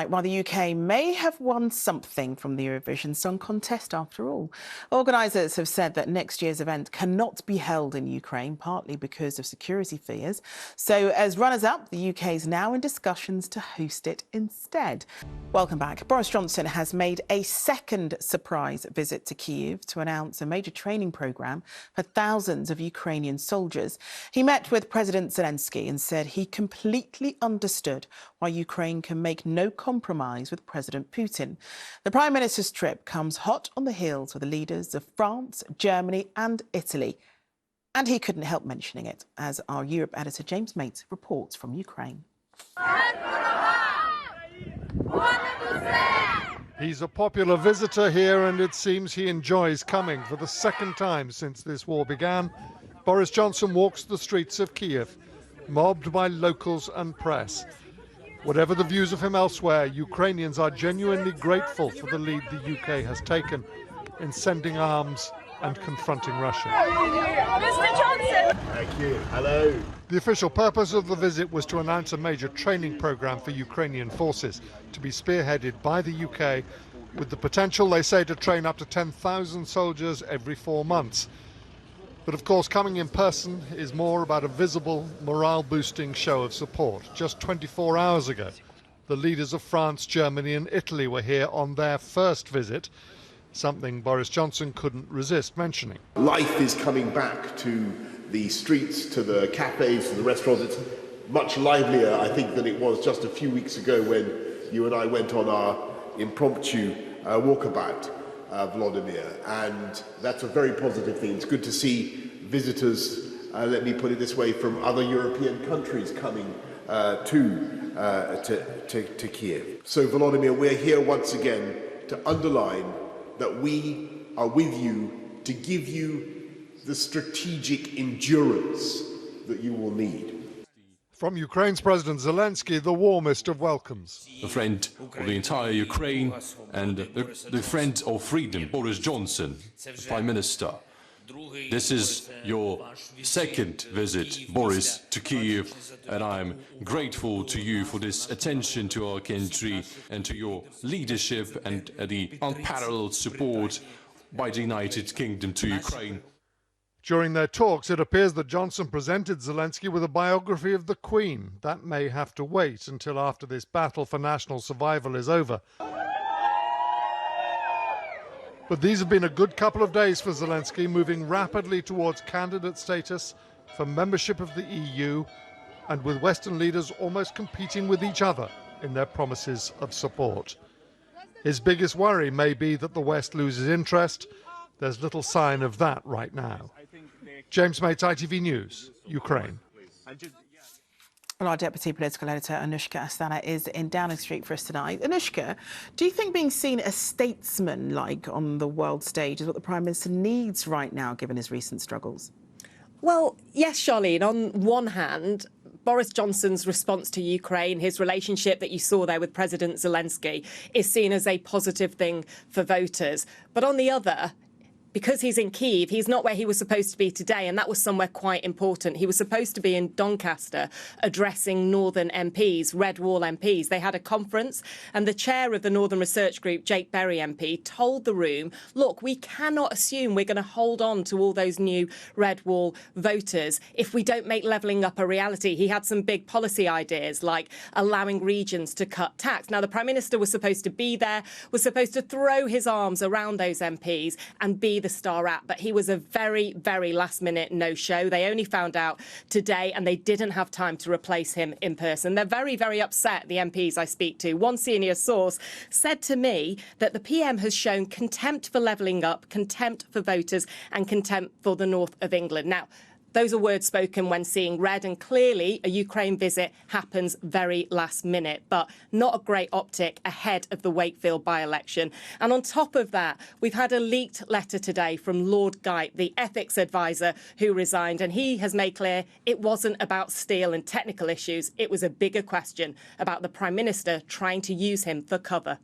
While the UK may have won something from the Eurovision Song Contest after all, organisers have said that next year's event cannot be held in Ukraine, partly because of security fears. So as runners-up, the UK is now in discussions to host it instead. Welcome back. Boris Johnson has made a second surprise visit to Kyiv to announce a major training programme for thousands of Ukrainian soldiers. He met with President Zelensky and said he completely understood why Ukraine can make no compromise with President Putin. The Prime Minister's trip comes hot on the heels of the leaders of France, Germany and Italy. And he couldn't help mentioning it, as our Europe editor James Mates reports from Ukraine. He's a popular visitor here, and it seems he enjoys coming. For the second time since this war began, Boris Johnson walks the streets of Kyiv, mobbed by locals and press. Whatever the views of him elsewhere, Ukrainians are genuinely grateful for the lead the UK has taken in sending arms and confronting Russia. Mr. Johnson! Thank you. Hello. The official purpose of the visit was to announce a major training programme for Ukrainian forces to be spearheaded by the UK, with the potential, they say, to train up to 10,000 soldiers every 4 months. But of course, coming in person is more about a visible, morale-boosting show of support. Just 24 hours ago, the leaders of France, Germany and Italy were here on their first visit, something Boris Johnson couldn't resist mentioning. Life is coming back to the streets, to the cafes, to the restaurants. It's much livelier, I think, than it was just a few weeks ago when you and I went on our impromptu walkabout. Vladimir, and that's a very positive thing. It's good to see visitors, let me put it this way, from other European countries coming to Kyiv. So Vladimir, we're here once again to underline that we are with you to give you the strategic endurance that you will need. From Ukraine's President Zelensky, the warmest of welcomes. A friend of the entire Ukraine and the friend of freedom, Boris Johnson, the Prime Minister. This is your second visit, Boris, to Kyiv, and I'm grateful to you for this attention to our country and to your leadership and the unparalleled support by the United Kingdom to Ukraine. During their talks, it appears that Johnson presented Zelensky with a biography of the Queen. That may have to wait until after this battle for national survival is over. But these have been a good couple of days for Zelensky, moving rapidly towards candidate status for membership of the EU, and with Western leaders almost competing with each other in their promises of support. His biggest worry may be that the West loses interest. There's little sign of that right now. James Mates, ITV News, Ukraine. Well, our Deputy Political Editor, Anushka Asthana, is in Downing Street for us tonight. Anushka, do you think being seen as statesman-like on the world stage is what the Prime Minister needs right now, given his recent struggles? Well, yes, Charlene. On one hand, Boris Johnson's response to Ukraine, his relationship that you saw there with President Zelensky, is seen as a positive thing for voters. But on the other, because he's in Kyiv, he's not where he was supposed to be today, and that was somewhere quite important. He was supposed to be in Doncaster addressing Northern MPs, Red Wall MPs. They had a conference, and the chair of the Northern Research Group, Jake Berry MP, told the room, look, we cannot assume we're going to hold on to all those new Red Wall voters if we don't make levelling up a reality. He had some big policy ideas, like allowing regions to cut tax. Now, the Prime Minister was supposed to be there, was supposed to throw his arms around those MPs and be the star act, but he was a very, very last-minute no-show. They only found out today, and they didn't have time to replace him in person. They're very, very upset, the MPs I speak to. One senior source said to me that the PM has shown contempt for levelling up, contempt for voters, and contempt for the north of England. Now, those are words spoken when seeing red, and clearly a Ukraine visit happens very last minute, but not a great optic ahead of the Wakefield by-election. And on top of that, we've had a leaked letter today from Lord Geidt, the ethics advisor who resigned, and he has made clear it wasn't about steel and technical issues. It was a bigger question about the Prime Minister trying to use him for cover.